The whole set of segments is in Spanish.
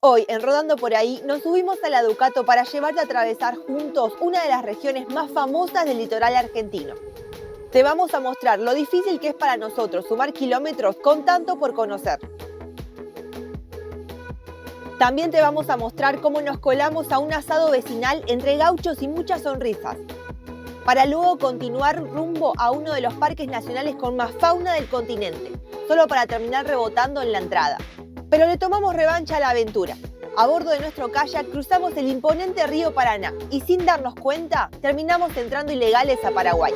Hoy, en Rodando por Ahí, nos subimos a la Ducato para llevarte a atravesar juntos una de las regiones más famosas del litoral argentino. Te vamos a mostrar lo difícil que es para nosotros sumar kilómetros con tanto por conocer. También te vamos a mostrar cómo nos colamos a un asado vecinal entre gauchos y muchas sonrisas, para luego continuar rumbo a uno de los parques nacionales con más fauna del continente, solo para terminar rebotando en la entrada. Pero le tomamos revancha a la aventura. A bordo de nuestro kayak cruzamos el imponente río Paraná y sin darnos cuenta terminamos entrando ilegales a Paraguay.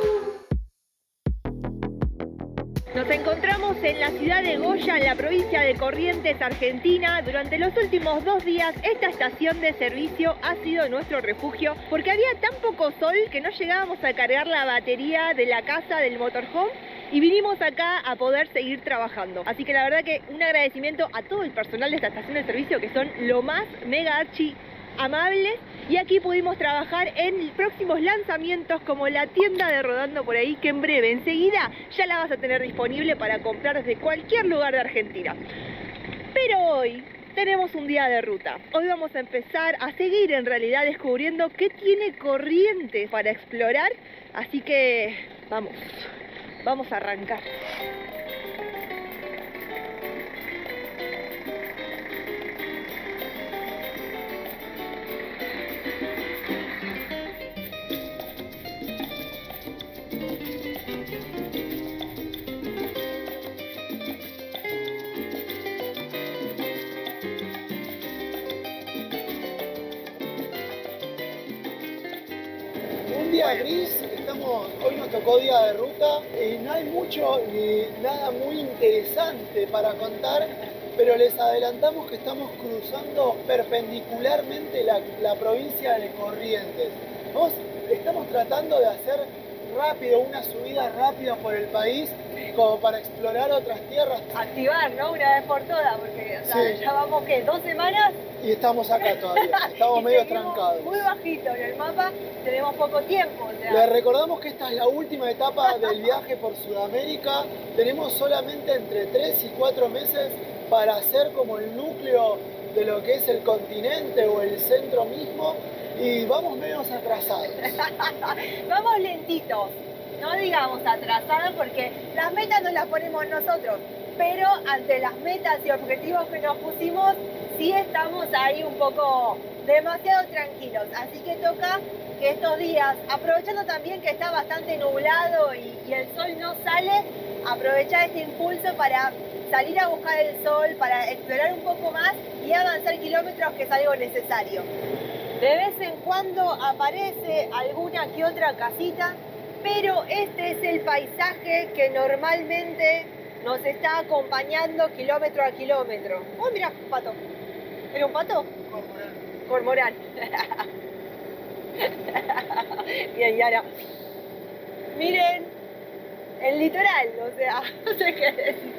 Nos encontramos en la ciudad de Goya, en la provincia de Corrientes, Argentina. Durante los últimos 2 días, esta estación de servicio ha sido nuestro refugio porque había tan poco sol que no llegábamos a cargar la batería de la casa del motorhome y vinimos acá a poder seguir trabajando. Así que la verdad que un agradecimiento a todo el personal de esta estación de servicio, que son lo más mega archi amables, y aquí pudimos trabajar en próximos lanzamientos como la tienda de Rodando por Ahí, que en breve, enseguida, ya la vas a tener disponible para comprar desde cualquier lugar de Argentina. Pero hoy tenemos un día de ruta. Hoy vamos a empezar a seguir en realidad descubriendo qué tiene Corrientes para explorar, así que vamos a arrancar. Un día gris, hoy nos tocó día de ruta, no hay mucho ni nada muy interesante para contar, pero les adelantamos que estamos cruzando perpendicularmente la provincia de Corrientes. Estamos tratando de hacer rápido, una subida rápida por el país, como para explorar otras tierras. Activar, ¿no? Una vez por todas, porque Sí. ya vamos, ¿qué? 2 semanas. Y estamos acá todavía, estamos medio trancados. Muy bajito en el mapa, tenemos poco tiempo. Les recordamos que esta es la última etapa del viaje por Sudamérica. Tenemos solamente entre 3 y 4 meses para hacer como el núcleo de lo que es el continente o el centro mismo, y vamos medio atrasados. Vamos lentitos, no digamos atrasados, porque las metas no las ponemos nosotros, pero ante las metas y objetivos que nos pusimos, sí estamos ahí un poco demasiado tranquilos. Así que toca que estos días, aprovechando también que está bastante nublado y el sol no sale, aprovechar este impulso para salir a buscar el sol, para explorar un poco más y avanzar kilómetros, que es algo necesario. De vez en cuando aparece alguna que otra casita, pero este es el paisaje que normalmente nos está acompañando kilómetro a kilómetro. ¡Oh, mira, pato! ¿Era un pato? Cormorán. Bien, Yara. Miren, el litoral, o sea, no sé qué decir.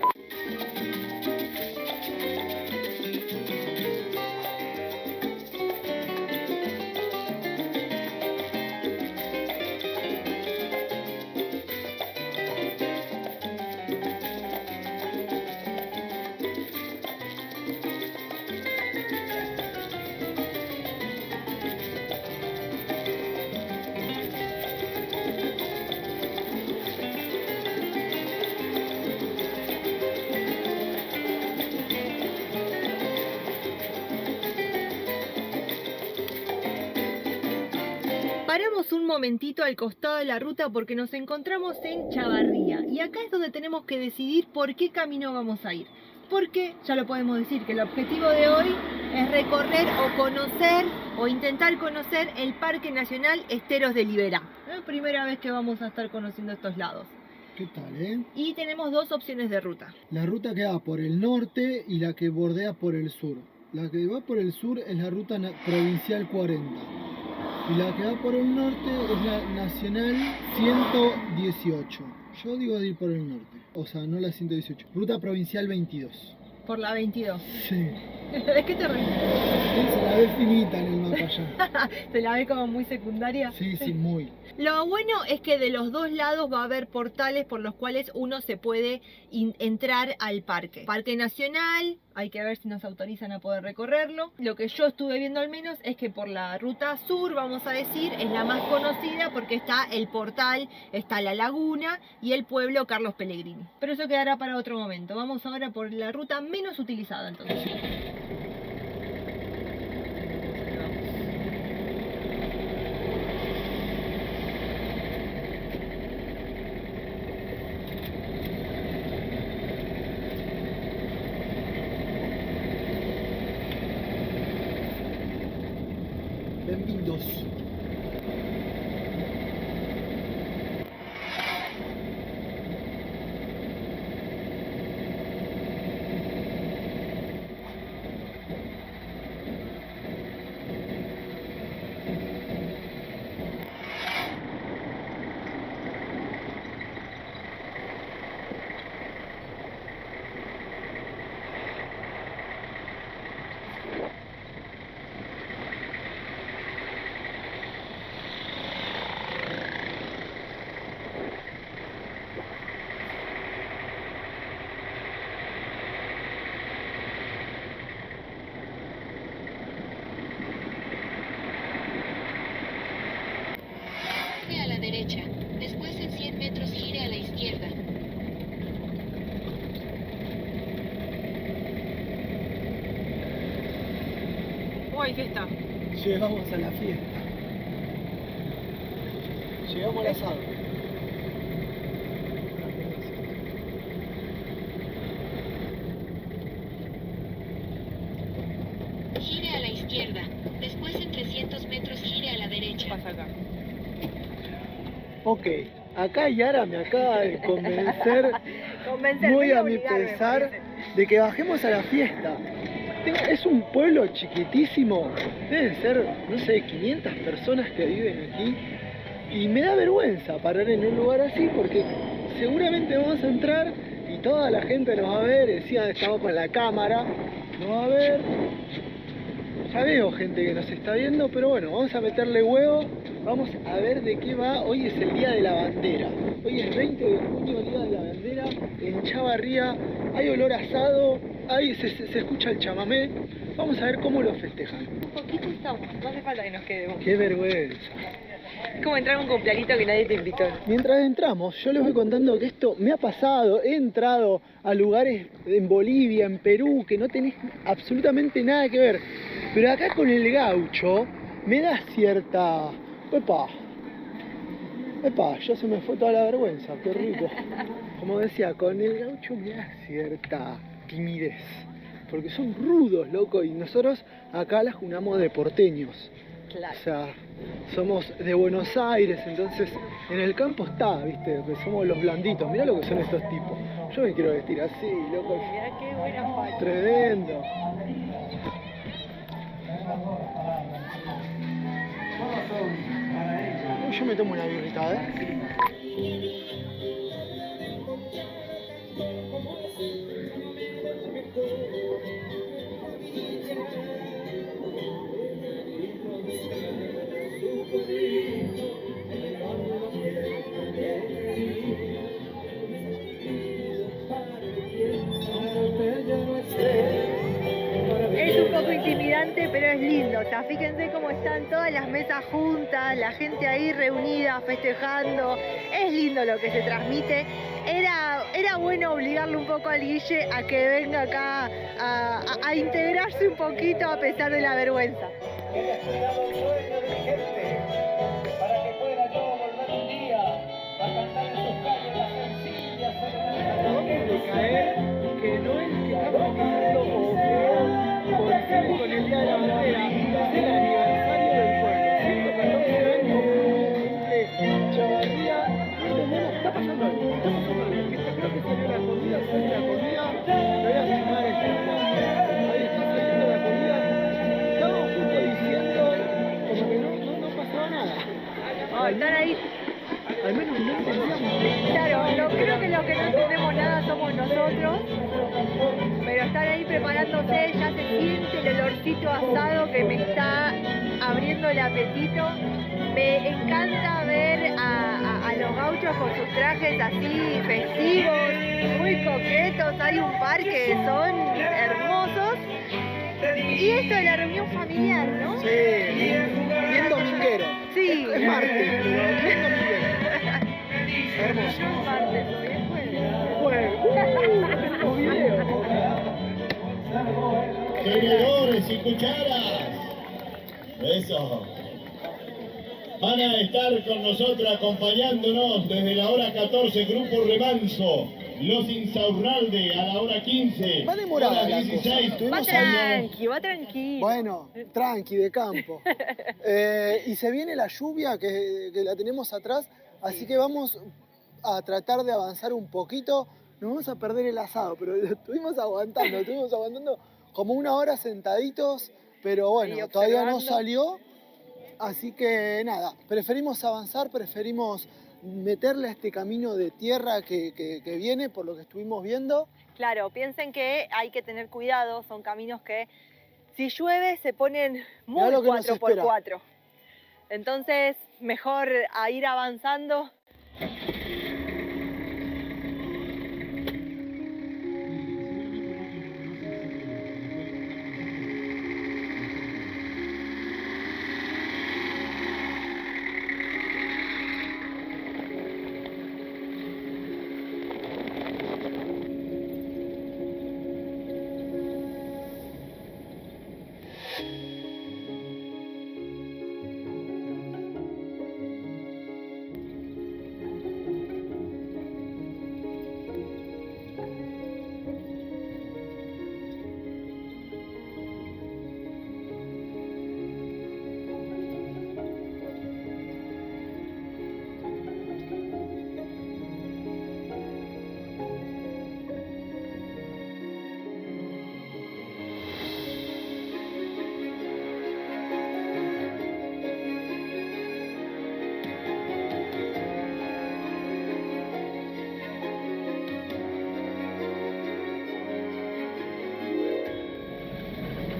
Paramos un momentito al costado de la ruta porque nos encontramos en Chavarría, y acá es donde tenemos que decidir por qué camino vamos a ir. Porque ya lo podemos decir que el objetivo de hoy es recorrer o conocer o intentar conocer el Parque Nacional Esteros de Liberá. Es la primera vez que vamos a estar conociendo estos lados. ¿Qué tal, Y tenemos 2 opciones de ruta. La ruta que va por el norte y la que bordea por el sur. La que va por el sur es la ruta provincial 40. Y la que va por el norte es la nacional 118. Yo digo de ir por el norte, o sea, no la 118. Ruta provincial 22. Por la 22. Sí. ¿De qué te ríes? Sí, se la ve finita en el mapa ya. Se la ve como muy secundaria. Sí, sí, muy. Lo bueno es que de los dos lados va a haber portales por los cuales uno se puede entrar al parque. Parque Nacional, hay que ver si nos autorizan a poder recorrerlo. Lo que yo estuve viendo al menos es que por la ruta sur, vamos a decir, es la más conocida porque está el portal, está la laguna y el pueblo Carlos Pellegrini. Pero eso quedará para otro momento. Vamos ahora por la ruta menos utilizada entonces. Bienvenidos. A la derecha. Después en 100 metros gire a la izquierda. Uy, ¿qué está? Llegamos a la fiesta. Llegamos al asado. Gire a la izquierda. Después en 300 metros gire a la derecha. ¿Qué pasa acá? Ok, acá Yara me acaba de convencer, muy a mi pesar, de que bajemos a la fiesta. Es un pueblo chiquitísimo, deben ser, no sé, 500 personas que viven aquí. Y me da vergüenza parar en un lugar así porque seguramente vamos a entrar y toda la gente nos va a ver, encima estamos con la cámara, nos va a ver. Ya veo gente que nos está viendo, pero bueno, vamos a meterle huevo, vamos a ver de qué va. Hoy es el Día de la Bandera, hoy es 20 de junio, Día de la Bandera, en Chavarría, hay olor a asado, se escucha el chamamé, vamos a ver cómo lo festejan. Un poquito estamos, no hace falta que nos quedemos. ¡Qué vergüenza! Es como entrar a un cumpleañito que nadie te invitó. Mientras entramos, yo les voy contando que esto me ha pasado, he entrado a lugares en Bolivia, en Perú, que no tenés absolutamente nada que ver. Pero acá con el gaucho me da cierta... ¡Epa! Ya se me fue toda la vergüenza, qué rico. Como decía, con el gaucho me da cierta timidez. Porque son rudos, loco, y nosotros acá la junamos de porteños. Claro. O sea, somos de Buenos Aires, entonces en el campo está, viste, que somos los blanditos. Mirá lo que son estos tipos. Yo me quiero vestir así, loco. Mirá qué buena facha. Tremendo. Yo me tomo una birrita, Es un poco intimidante, pero es lindo. O sea, fíjense cómo están todas las mesas juntas, la gente ahí reunida, festejando. Es lindo lo que se transmite. Era bueno obligarle un poco al Guille a que venga acá a integrarse un poquito a pesar de la vergüenza. Para que pueda yo volver un día a cantar en sus calles las sencillas serenatas de caer, que no es que estamos pasando o que coincide con el Día de la Bandera, es el aniversario del pueblo. 114 años cumple Chavarría. No entendemos, está pasando algo. Creo que salió la comida, me voy a filmar esto. Ahí está saliendo la comida. Estamos justo diciendo como que no pasaba nada. Oh, están ahí. Al menos no entendíamos. Claro, creo que lo que no entendemos nada somos nosotros, pero pero están ahí preparándose, ya se siente el olorcito asado que me está abriendo el apetito. Me encanta ver a los gauchos con sus trajes así festivos, muy coquetos. Hay un par que son hermosos. Y esto de la reunión familiar, ¿no? Sí, bien dominguero. Sí. Es martes, pero bien dominguero. Hermoso. No es martes, hoy es jueves. Tenedores y cucharas. Eso. Van a estar con nosotros acompañándonos desde la hora 14, Grupo Remanso. Los Insaurralde a la hora 15. Va demorada hora la 16. cosa. Va Estuvimos hablando- tranqui, va tranquilo. Bueno, tranqui, de campo. Y se viene la lluvia que la tenemos atrás, así que vamos a tratar de avanzar un poquito. Nos vamos a perder el asado, pero estuvimos aguantando como una hora sentaditos, pero bueno, Ahí todavía no observando. salió. Así que nada, preferimos avanzar, preferimos meterle a este camino de tierra que viene, por lo que estuvimos viendo. Claro, piensen que hay que tener cuidado, son caminos que si llueve se ponen muy Mirá lo que nos 4x4. Entonces, mejor a ir avanzando.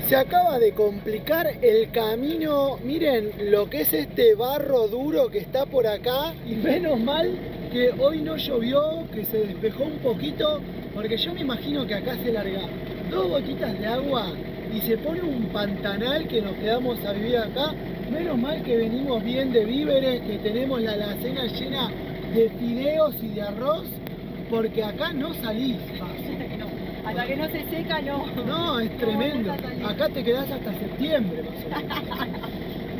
Se acaba de complicar el camino, miren lo que es este barro duro que está por acá y menos mal que hoy no llovió, que se despejó un poquito, porque yo me imagino que acá se larga 2 gotitas de agua y se pone un pantanal que nos quedamos a vivir acá. Menos mal que venimos bien de víveres, que tenemos la alacena llena de fideos y de arroz, porque acá no salís fácil. Hasta que no se seca, no. No, es tremendo. vamos a salir. Acá te quedás hasta septiembre más o menos.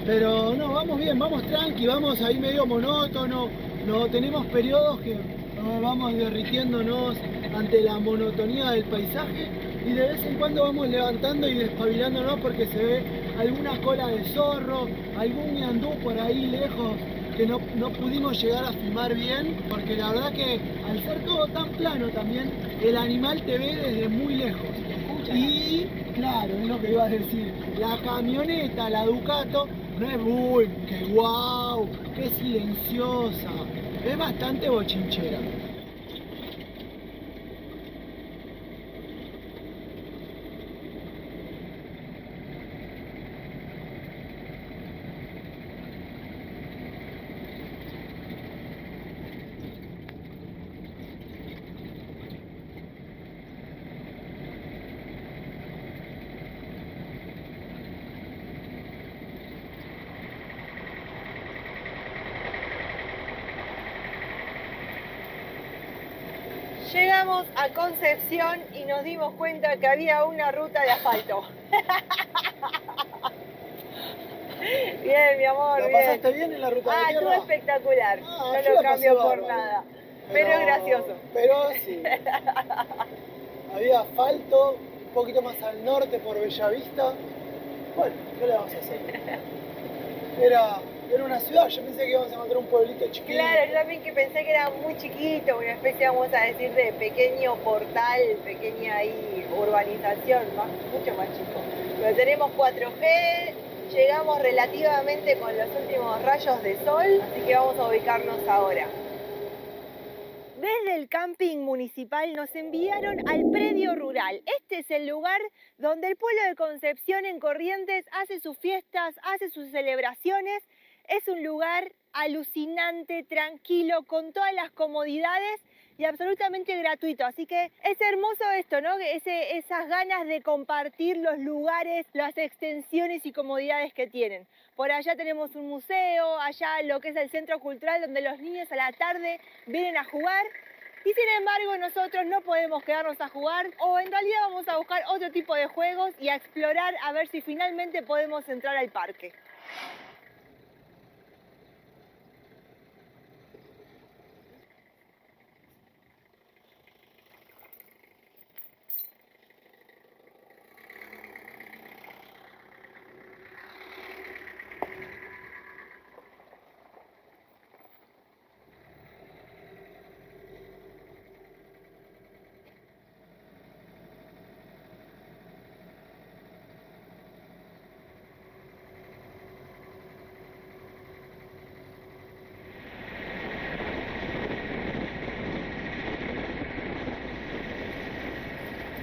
Pero no, vamos bien, vamos tranqui, vamos ahí medio monótono. No, tenemos periodos que vamos derritiéndonos ante la monotonía del paisaje y de vez en cuando vamos levantando y despabilándonos porque se ve alguna cola de zorro, algún ñandú por ahí lejos que no pudimos llegar a filmar bien, porque la verdad que al ser todo tan plano también, el animal te ve desde muy lejos. Y claro, es lo que iba a decir, la camioneta, la Ducato, no es muy, que guau, qué silenciosa, es bastante bochinchera. Llegamos a Concepción y nos dimos cuenta que había una ruta de asfalto. Bien, mi amor, ¿La bien. pasaste bien en la ruta de Estuvo tierra? espectacular. Ah, No yo lo la cambio pasé por bárbaro. nada. Pero es gracioso. Pero sí. Había asfalto, un poquito más al norte por Bellavista. Bueno, ¿qué le vamos a hacer? Era una ciudad, yo pensé que íbamos a encontrar un pueblito chiquito. Claro, yo también que pensé que era muy chiquito, una especie, vamos a decir, de pequeño portal, pequeña ahí urbanización, mucho más chico. Pero tenemos 4G, llegamos relativamente con los últimos rayos de sol, así que vamos a ubicarnos ahora. Desde el camping municipal nos enviaron al predio rural. Este es el lugar donde el pueblo de Concepción en Corrientes hace sus fiestas, hace sus celebraciones. Es un lugar alucinante, tranquilo, con todas las comodidades y absolutamente gratuito. Así que es hermoso esto, ¿no? Esas ganas de compartir los lugares, las extensiones y comodidades que tienen. Por allá tenemos un museo, allá lo que es el centro cultural donde los niños a la tarde vienen a jugar. Y sin embargo nosotros no podemos quedarnos a jugar, o en realidad vamos a buscar otro tipo de juegos y a explorar a ver si finalmente podemos entrar al parque.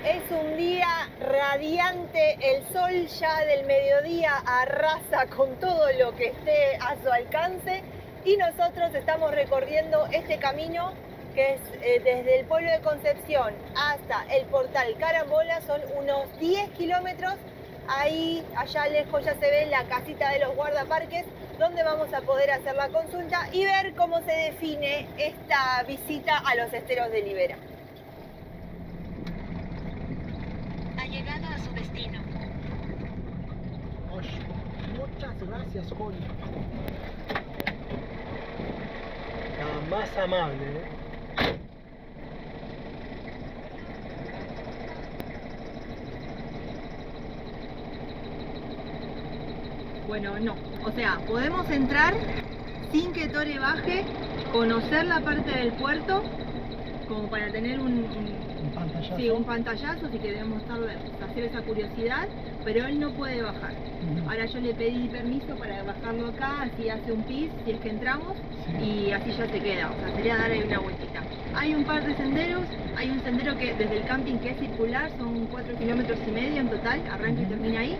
Es un día radiante, el sol ya del mediodía arrasa con todo lo que esté a su alcance y nosotros estamos recorriendo este camino que es desde el pueblo de Concepción hasta el portal Carambola, son unos 10 kilómetros. Ahí, allá lejos ya se ve la casita de los guardaparques donde vamos a poder hacer la consulta y ver cómo se define esta visita a los esteros de Libera. Ha llegado a su destino. Oye, muchas gracias, Connie. La más amable, ¿eh? Bueno, no. O sea, podemos entrar sin que Tore baje, conocer la parte del puerto, como para tener un pantallazo. Sí, un pantallazo si queremos hacer esa curiosidad, pero él no puede bajar. Ahora yo le pedí permiso para bajarlo acá, así hace un pis, si es que entramos, y así ya se queda. O sea, sería dar ahí una vueltita. Hay un par de senderos, hay un sendero que desde el camping que es circular, son 4 kilómetros y medio en total, arranca y termina ahí.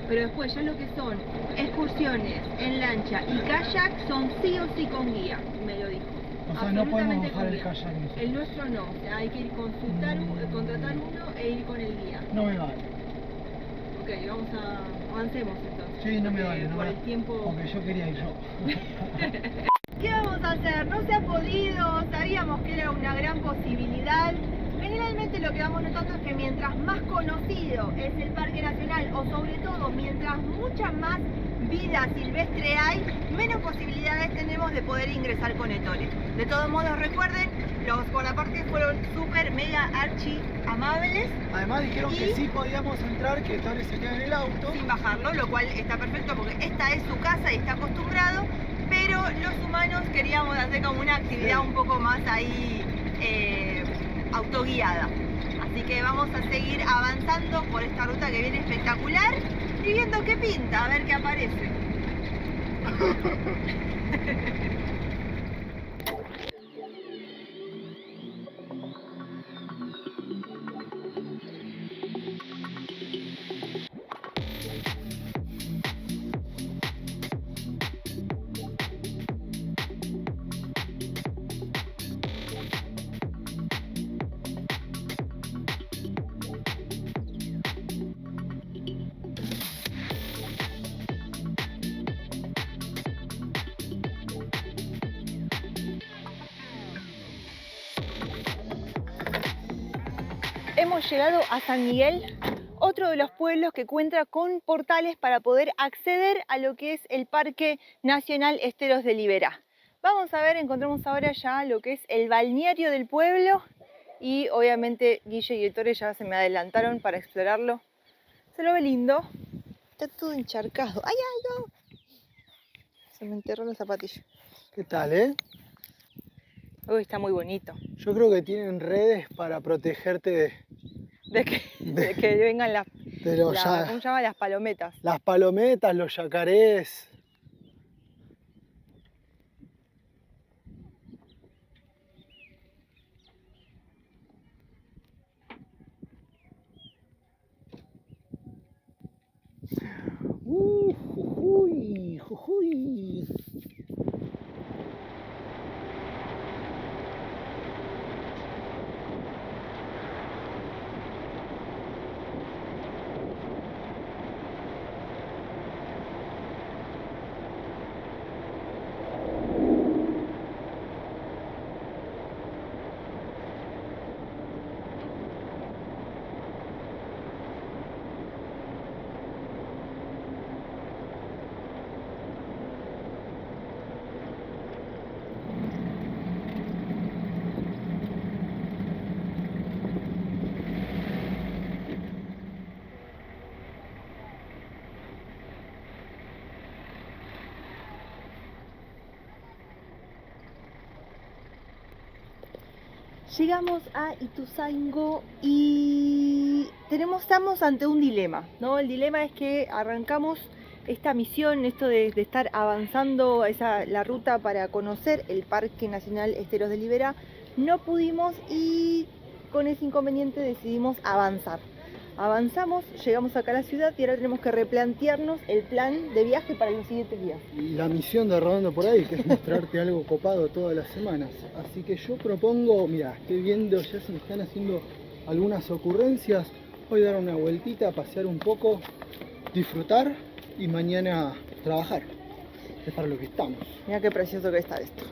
Pero después ya lo que son excursiones en lancha y kayak son sí o sí con guía, me lo dijo. O sea, no podemos Absolutamente bajar con el guía. kayak. El nuestro no, o sea, hay que ir contratar uno e ir con el guía. No me vale. Ok, avancemos entonces. Sí, no me porque vale. No por me... el tiempo... Porque yo quería ir yo. ¿Qué vamos a hacer? No se ha podido, sabíamos que era una gran posibilidad. Generalmente lo que vamos notando es que mientras más conocido es el Parque Nacional, o sobre todo mientras mucha más vida silvestre hay, menos posibilidades tenemos de poder ingresar con Ettore. De todos modos, recuerden, los guardaparques fueron súper, mega, archi amables. Además dijeron que sí podíamos entrar, que Ettore se queda en el auto. Sin bajarlo, lo cual está perfecto porque esta es su casa y está acostumbrado, pero los humanos queríamos hacer como una actividad un poco más ahí autoguiada. Así que vamos a seguir avanzando por esta ruta que viene espectacular y viendo qué pinta, a ver qué aparece. Hemos llegado a San Miguel, otro de los pueblos que cuenta con portales para poder acceder a lo que es el Parque Nacional Esteros de Libera. Vamos a ver, encontramos ahora ya lo que es el balneario del pueblo y obviamente Guille y Ettore ya se me adelantaron para explorarlo. Se lo ve lindo, está todo encharcado. ¡Ay, ay, no! Se me enterró la zapatilla. ¿Qué tal, eh? Uy, está muy bonito. Yo creo que tienen redes para protegerte De que vengan las, de los ¿cómo se llama? Las palometas. las palometas, los yacarés. Jujuy, Jujuy. Llegamos a Ituzaingó y estamos ante un dilema, ¿no? El dilema es que arrancamos esta misión, esto de estar avanzando la ruta para conocer el Parque Nacional Esteros de Liberá. No pudimos y con ese inconveniente decidimos avanzar. Avanzamos, llegamos acá a la ciudad y ahora tenemos que replantearnos el plan de viaje para los siguientes días. La misión de Rodando por Ahí, que es mostrarte algo copado todas las semanas. Así que yo propongo, mira, estoy viendo, ya se me están haciendo algunas ocurrencias. Hoy dar una vueltita, pasear un poco, disfrutar y mañana trabajar. Es para lo que estamos. Mira qué precioso que está esto.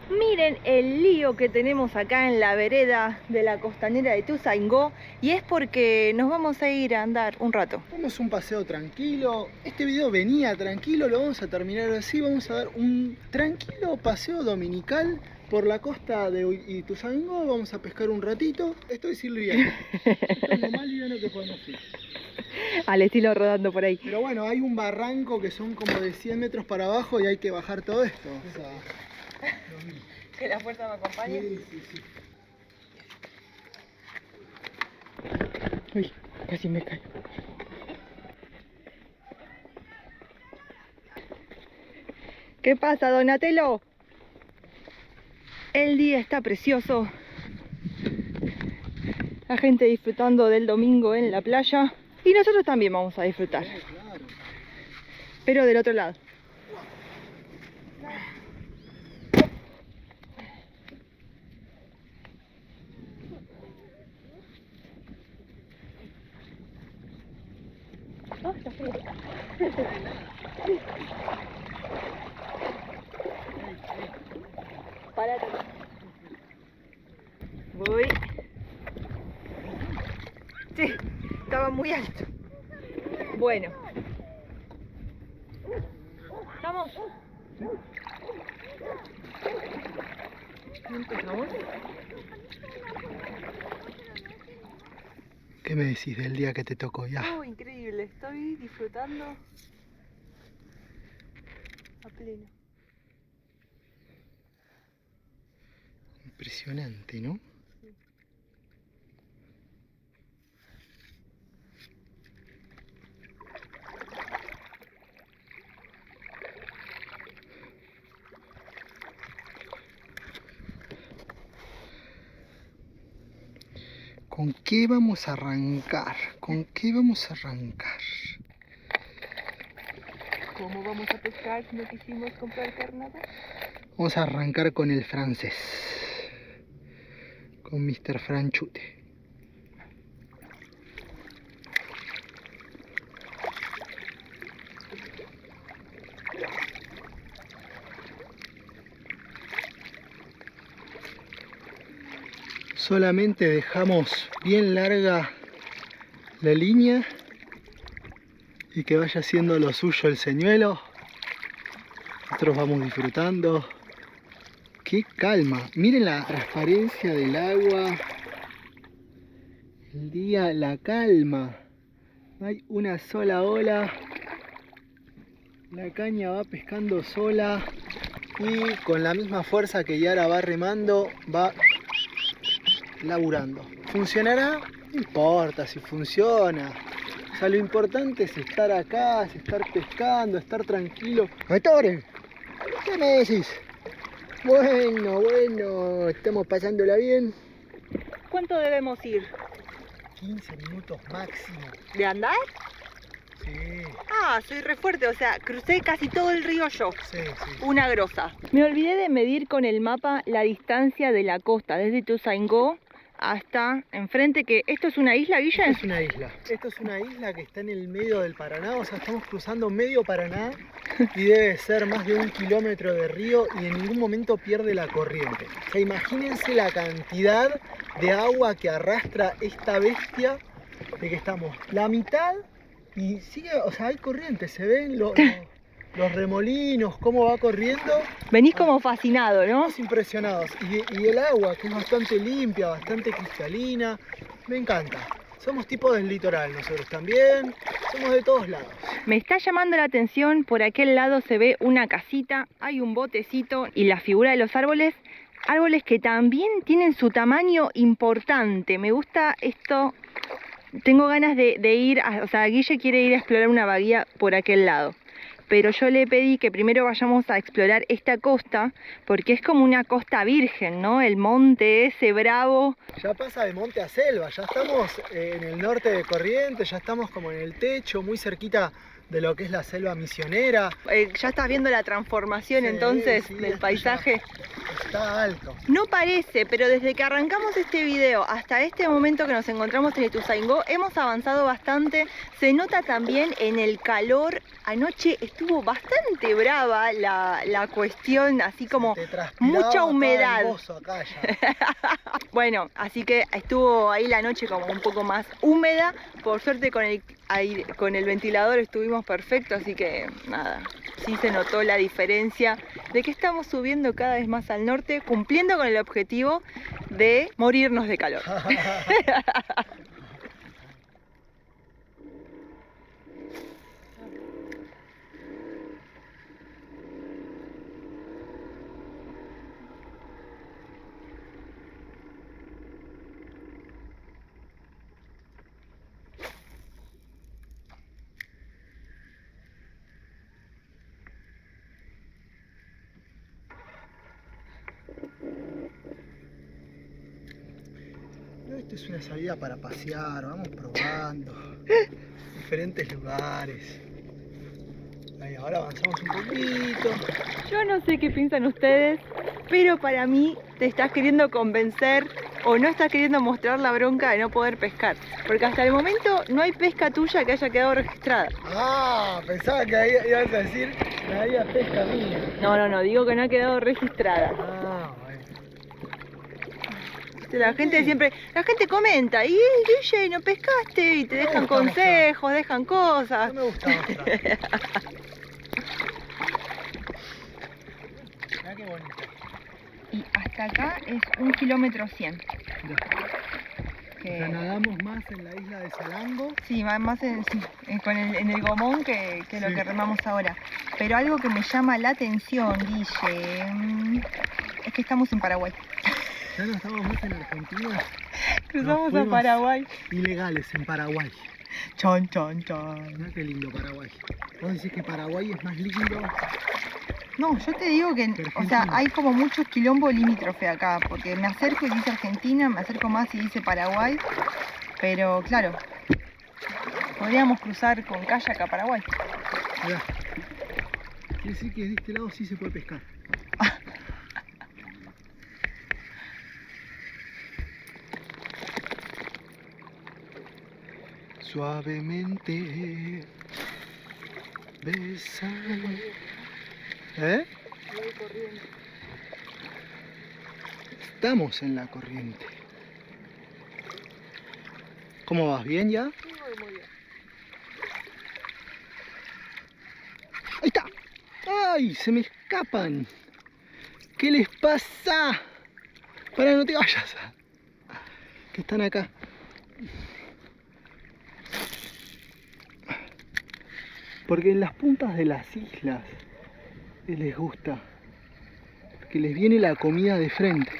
Miren el lío que tenemos acá en la vereda de la costanera de Ituzaingó, y es porque nos vamos a ir a andar un rato. Vamos un paseo tranquilo. Este video venía tranquilo, lo vamos a terminar así. Vamos a dar un tranquilo paseo dominical por la costa de Ituzaingó. Vamos a pescar un ratito. Esto es ir liviano. Esto es lo más liviano que podemos ir. Al estilo Rodando por Ahí. Pero bueno, hay un barranco que son como de 100 metros para abajo y hay que bajar todo esto. O sea, Que la fuerza me acompañe. sí. Uy, casi me cae. ¿Qué pasa, Donatello? El día está precioso. La gente disfrutando del domingo en la playa. Y nosotros también vamos a disfrutar. Claro. Pero del otro lado. Oh, está frío. Párate. Voy. Sí, estaba muy alto. Bueno. ¿Estamos? ¿Empezamos? ¿Qué me decís del día que te tocó ya? Oh, increíble. Estoy disfrutando a pleno. Impresionante, ¿no? ¿Con qué vamos a arrancar? ¿Con qué vamos a arrancar? ¿Cómo vamos a pescar si no quisimos comprar carnada? Vamos a arrancar con el francés. Con Mr. Franchute. Solamente dejamos bien larga la línea y que vaya haciendo lo suyo el señuelo. Nosotros vamos disfrutando. ¡Qué calma! Miren la transparencia del agua. El día, la calma. No hay una sola ola. La caña va pescando sola y con la misma fuerza que Yara va remando, va laburando. ¿Funcionará? No importa si funciona. O sea, lo importante es estar acá, es estar pescando, estar tranquilo. ¡Motores! ¿Qué me decís? Bueno, estamos pasándola bien. cuánto debemos ir? 15 minutos máximo. ¿De andar? Sí, Ah, soy re fuerte, o sea, crucé casi todo el río yo. sí. Una grosa. Me olvidé de medir con el mapa la distancia de la costa, desde Ituzaingó hasta enfrente, que esto es una isla, Guille. Esto es una isla. Esto es una isla que está en el medio del Paraná, o sea, estamos cruzando medio Paraná y debe ser más de 1 kilómetro de río y en ningún momento pierde la corriente. O sea, imagínense la cantidad de agua que arrastra esta bestia, de que estamos la mitad y sigue, o sea, hay corriente, se ven los remolinos, cómo va corriendo. Venís como fascinado, ¿no? Estamos impresionados. Y el agua, que es bastante limpia, bastante cristalina, me encanta. Somos tipo del litoral nosotros también, somos de todos lados. Me está llamando la atención, por aquel lado se ve una casita, hay un botecito y la figura de los árboles. Árboles que también tienen su tamaño importante. Me gusta esto. Tengo ganas de ir, o sea, Guille quiere ir a explorar una bahía por aquel lado. Pero yo le pedí que primero vayamos a explorar esta costa, porque es como una costa virgen, ¿no? El monte ese bravo. Ya pasa de monte a selva, ya estamos en el norte de Corrientes, ya estamos como en el techo, muy cerquita de lo que es la selva misionera. Ya estás viendo la transformación Sí, entonces sí, del esto paisaje. Está alto. No parece, pero desde que arrancamos este video hasta este momento que nos encontramos en Ituzaingó, hemos avanzado bastante. Se nota también en el calor. Anoche estuvo bastante brava la cuestión, así como Se te transpiraba mucha todo el humedad. bozo acá ya. Bueno, así que estuvo ahí la noche como un poco más húmeda. Por suerte con el ventilador estuvimos perfectos, así que nada, sí se notó la diferencia de que estamos subiendo cada vez más al norte, cumpliendo con el objetivo de morirnos de calor. No, esto es una salida para pasear, vamos probando diferentes lugares. Ahí, ahora avanzamos un poquito. Yo no sé qué piensan ustedes, pero para mí te estás queriendo convencer o no estás queriendo mostrar la bronca de no poder pescar. Porque hasta el momento no hay pesca tuya que haya quedado registrada. Ah, pensaba que ahí ibas a decir que había pesca mía. No, digo que no ha quedado registrada. Ah, bueno. La gente comenta, y Guille, no pescaste, y te dejan gusta consejos, dejan cosas. No me gusta mostrar. Mirá qué bonito. Y hasta acá es 1 kilómetro 100. Ya. O sea, nadamos más en la isla de Salango. Sí, va más en el gomón que lo Sí. que remamos ahora. Pero algo que me llama la atención, Guille, es que estamos en Paraguay. Ya no estamos más en Argentina. Cruzamos a fuimos. Paraguay. Ilegales en Paraguay. Chon. Mirá qué lindo Paraguay. Vos decís que Paraguay es más lindo. No, yo te digo que, o sea, hay como muchos quilombos limítrofe acá, porque me acerco y dice Argentina, me acerco más y dice Paraguay, pero claro, podríamos cruzar con kayak a Paraguay. Mirá. Quiere decir que de este lado sí se puede pescar. Suavemente besa. ¿Eh? Estamos en la corriente. ¿Cómo vas? ¿Bien ya? Sí, voy muy bien. ¡Ahí está! ¡Ay! Se me escapan. ¿Qué les pasa? Para, no te vayas. Que están acá. Porque en las puntas de las islas les gusta. Porque les viene la comida de frente.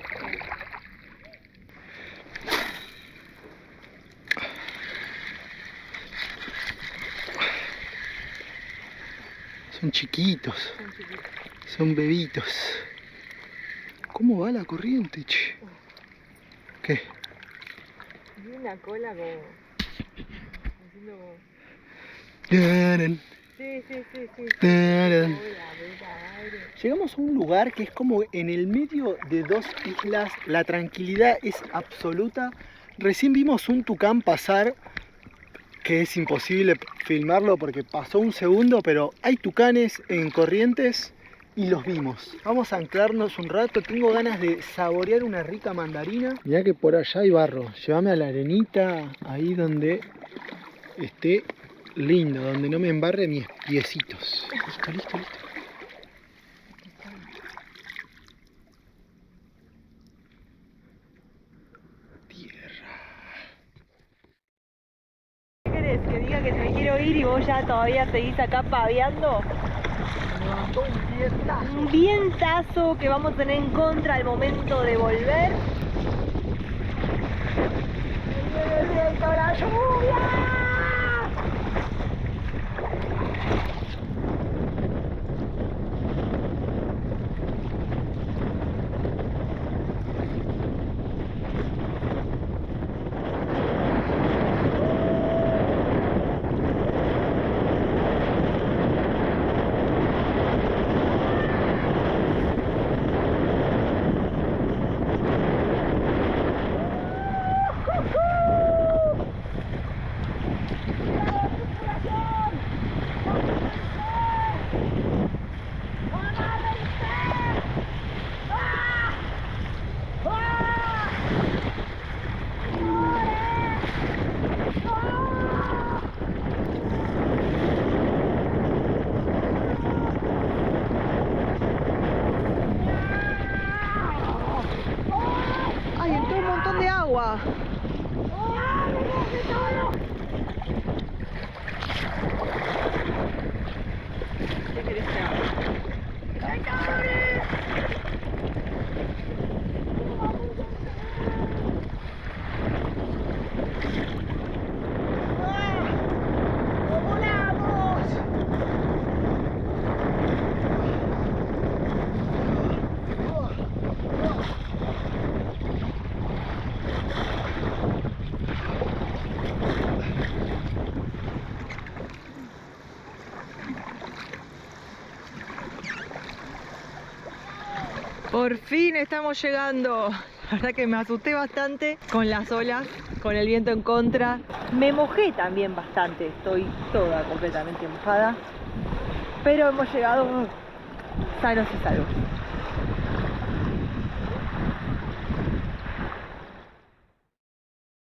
Son chiquitos. Son bebitos. ¿Cómo va la corriente, che? ¿Qué? Y una cola como... haciendo como... Sí. Llegamos a un lugar que es como en el medio de dos islas, la tranquilidad es absoluta. Recién vimos un tucán pasar, que es imposible filmarlo porque pasó un segundo, pero hay tucanes en Corrientes y los vimos. Vamos a anclarnos un rato, tengo ganas de saborear una rica mandarina. Mirá que por allá hay barro, llévame a la arenita, ahí donde esté lindo, donde no me embarre mis piecitos. Listo. ¿Qué querés? ¿Que diga que me quiero ir y vos ya todavía seguís acá paveando? Un vientazo que vamos a tener en contra al momento de volver. ¡El viento, la lluvia! ¡Ay, entró un montón de agua! ¿Qué querés que haga? Por fin estamos llegando. La verdad que me asusté bastante con las olas, con el viento en contra. Me mojé también bastante, estoy toda completamente mojada. Pero hemos llegado sanos y salvos.